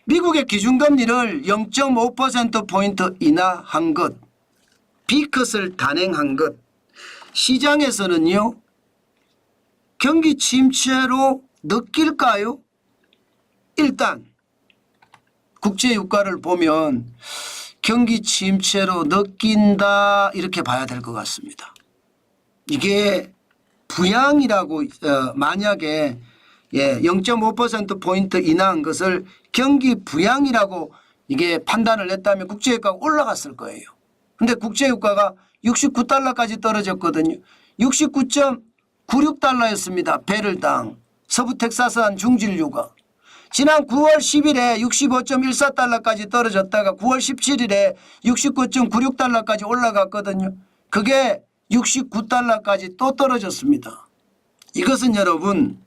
미국의 기준금리를 0.5%포인트 인하한 것, B컷을 단행한 것, 시장에서는요 경기 침체로 느낄까요? 일단 국제유가를 보면 경기 침체로 느낀다 이렇게 봐야 될 것 같습니다. 이게 부양이라고 만약에 0.5%포인트 인하한 것을 경기 부양이라고 이게 판단을 했다면 국제유가가 올라갔을 거예요. 그런데 국제유가가 69달러까지 떨어졌거든요. 69.96달러였습니다. 배럴당 서부 텍사스한 중진유가. 지난 9월 10일에 65.14달러까지 떨어졌다가 9월 17일에 69.96달러까지 올라갔거든요. 그게 69달러까지 또 떨어졌습니다. 이것은 여러분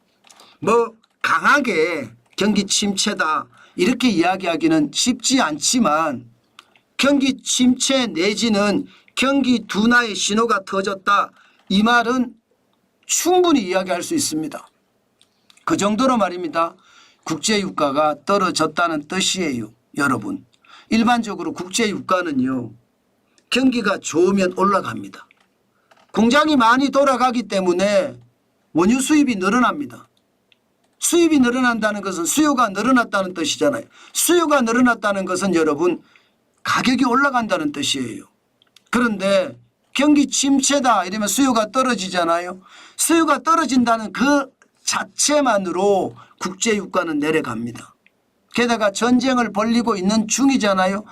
뭐 강하게 경기 침체다 이렇게 이야기하기는 쉽지 않지만 경기 침체 내지는 경기 둔화의 신호가 터졌다 이 말은 충분히 이야기할 수 있습니다. 그 정도로 말입니다. 국제유가가 떨어졌다는 뜻이에요. 여러분 일반적으로 국제유가는요 경기가 좋으면 올라갑니다. 공장이 많이 돌아가기 때문에 원유 수입이 늘어납니다. 수입이 늘어난다는 것은 수요가 늘어났다는 뜻이잖아요. 수요가 늘어났다는 것은 여러분 가격이 올라간다는 뜻이에요. 그런데 경기 침체다 이러면 수요가 떨어지잖아요. 수요가 떨어진다는 그 자체만으로 국제유가는 내려갑니다. 게다가 전쟁을 벌이고 있는 중이잖아요.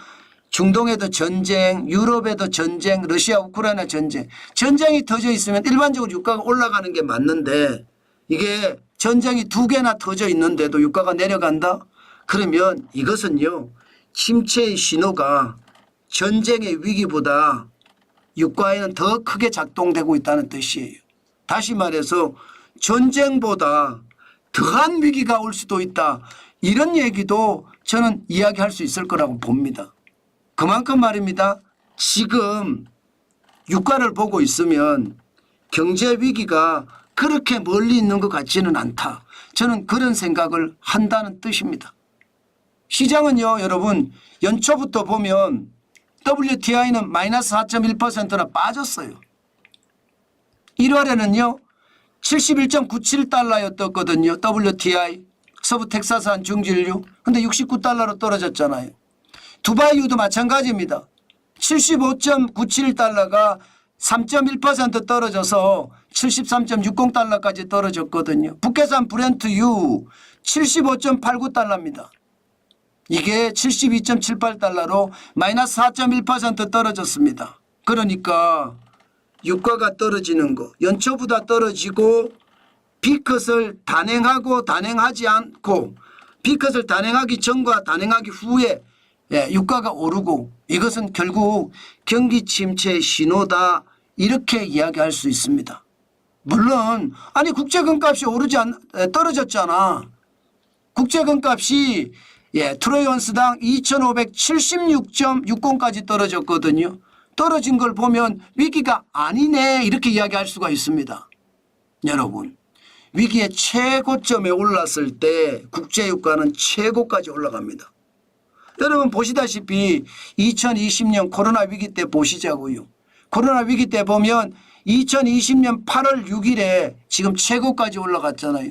중동에도 전쟁, 유럽에도 전쟁, 러시아 우크라이나 전쟁. 전쟁이 터져 있으면 일반적으로 유가가 올라가는 게 맞는데 이게 전쟁이 2개나 터져 있는데도 유가가 내려간다? 그러면 이것은요 침체의 신호가 전쟁의 위기보다 유가에는 더 크게 작동되고 있다는 뜻이에요. 다시 말해서 전쟁보다 더한 위기가 올 수도 있다. 이런 얘기도 저는 이야기할 수 있을 거라고 봅니다. 그만큼 말입니다. 지금 유가를 보고 있으면 경제 위기가 그렇게 멀리 있는 것 같지는 않다. 저는 그런 생각을 한다는 뜻입니다. 시장은요 여러분 연초부터 보면 WTI는 마이너스 4.1%나 빠졌어요. 1월에는요 71.97달러였거든요. WTI 서부 텍사스한 중진유. 근데 69달러로 떨어졌잖아요. 두바이유도 마찬가지입니다. 75.97달러가 3.1% 떨어져서 73.60달러까지 떨어졌거든요. 북해산 브렌트유 75.89달러입니다. 이게 72.78달러로 마이너스 4.1% 떨어졌습니다. 그러니까 유가가 떨어지는 거 연초보다 떨어지고 B컷을 단행하고 단행하지 않고 B컷을 단행하기 전과 단행하기 후에 유가가 오르고 이것은 결국 경기 침체의 신호다 이렇게 이야기할 수 있습니다. 물론 아니 국제금값이 떨어졌잖아. 국제금값이 트로이 온스당 2576.60까지 떨어졌거든요. 떨어진 걸 보면 위기가 아니네 이렇게 이야기할 수가 있습니다. 여러분 위기의 최고점에 올랐을 때 국제유가는 최고까지 올라갑니다. 여러분 보시다시피 2020년 코로나 위기 때 보시자고요. 코로나 위기 때 보면 2020년 8월 6일에 지금 최고까지 올라갔잖아요.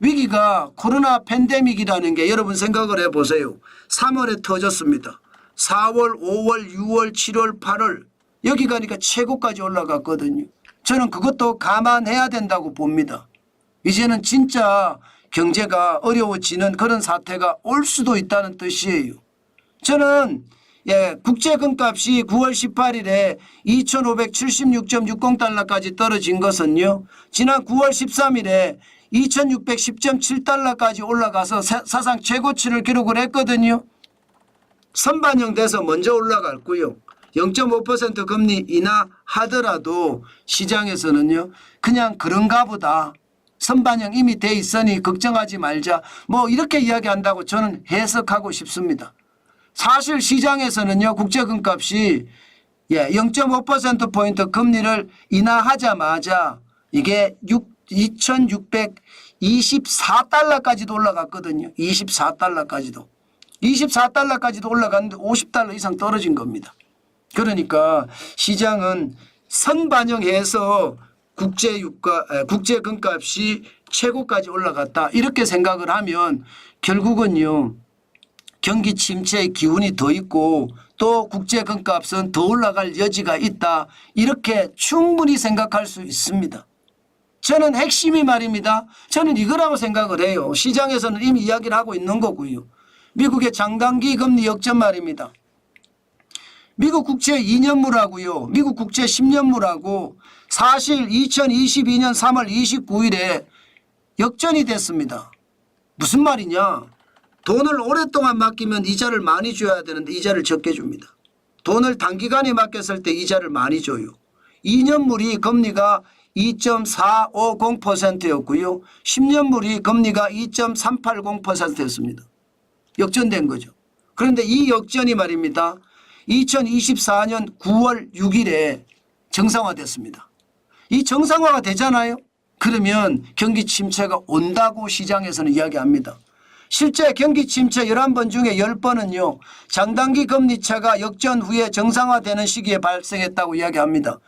위기가 코로나 팬데믹이라는 게 여러분 생각을 해보세요. 3월에 터졌습니다. 4월, 5월, 6월, 7월, 8월 여기 가니까 최고까지 올라갔거든요. 저는 그것도 감안해야 된다고 봅니다. 이제는 진짜 경제가 어려워지는 그런 사태가 올 수도 있다는 뜻이에요. 저는 국제금값이 9월 18일에 2576.60달러까지 떨어진 것은요. 지난 9월 13일에 2610.7달러까지 올라가서 사상 최고치를 기록을 했거든요. 선반영돼서 먼저 올라갔고요. 0.5% 금리 인하하더라도 시장에서는요. 그냥 그런가 보다. 선반영 이미 돼 있으니 걱정하지 말자. 뭐 이렇게 이야기한다고 저는 해석하고 싶습니다. 사실 시장에서는요. 국제금값이 0.5%포인트 금리를 인하하자마자 이게 2624달러까지도 올라갔거든요. 24달러까지도. 24달러까지도 올라갔는데 50달러 이상 떨어진 겁니다. 그러니까 시장은 선반영해서 국제 금값이 최고까지 올라갔다 이렇게 생각을 하면 결국은요 경기 침체의 기운이 더 있고 또 국제 금값은 더 올라갈 여지가 있다 이렇게 충분히 생각할 수 있습니다. 저는 핵심이 말입니다. 저는 이거라고 생각을 해요. 시장에서는 이미 이야기를 하고 있는 거고요. 미국의 장단기 금리 역전 말입니다. 미국 국채 2년물하고요. 미국 국채 10년물하고 사실 2022년 3월 29일에 역전이 됐습니다. 무슨 말이냐. 돈을 오랫동안 맡기면 이자를 많이 줘야 되는데 이자를 적게 줍니다. 돈을 단기간에 맡겼을 때 이자를 많이 줘요. 2년물이 금리가 2.450%였고요. 10년물이 금리가 2.380%였습니다. 역전된 거죠. 그런데 이 역전이 말입니다. 2024년 9월 6일에 정상화됐습니다. 이 정상화가 되잖아요. 그러면 경기 침체가 온다고 시장에서는 이야기합니다. 실제 경기 침체 11번 중에 10번은요. 장단기 금리차가 역전 후에 정상화되는 시기에 발생했다고 이야기합니다.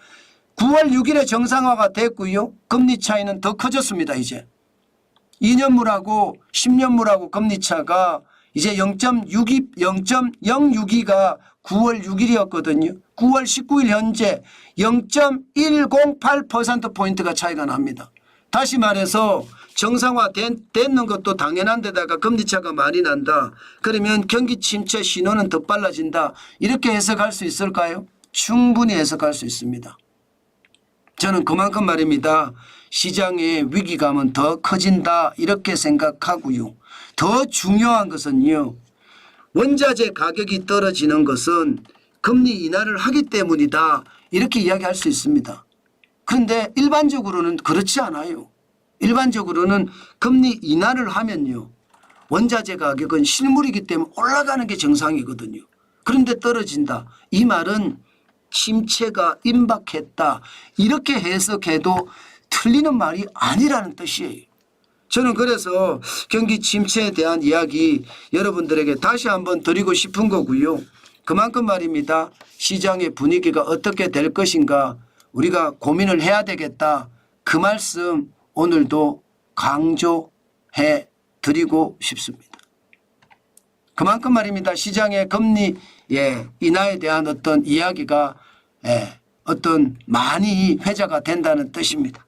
9월 6일에 정상화가 됐고요. 금리 차이는 더 커졌습니다. 이제 2년물하고 10년물하고 금리 차가 이제 0.062가 9월 6일이었거든요. 9월 19일 현재 0.108%포인트가 차이가 납니다. 다시 말해서 정상화 됐는 것도 당연한 데다가 금리차가 많이 난다. 그러면 경기 침체 신호는 더 빨라진다. 이렇게 해석할 수 있을까요? 충분히 해석할 수 있습니다. 저는 그만큼 말입니다. 시장의 위기감은 더 커진다 이렇게 생각하고요. 더 중요한 것은요. 원자재 가격이 떨어지는 것은 금리 인하를 하기 때문이다 이렇게 이야기할 수 있습니다. 그런데 일반적으로는 그렇지 않아요. 일반적으로는 금리 인하를 하면요. 원자재 가격은 실물이기 때문에 올라가는 게 정상이거든요. 그런데 떨어진다. 이 말은 침체가 임박했다. 이렇게 해석해도 틀리는 말이 아니라는 뜻이에요. 저는 그래서 경기 침체에 대한 이야기 여러분들에게 다시 한번 드리고 싶은 거고요. 그만큼 말입니다. 시장의 분위기가 어떻게 될 것인가 우리가 고민을 해야 되겠다. 그 말씀 오늘도 강조해 드리고 싶습니다. 그만큼 말입니다. 시장의 금리 인하에 대한 어떤 이야기가 어떤 많이 회자가 된다는 뜻입니다.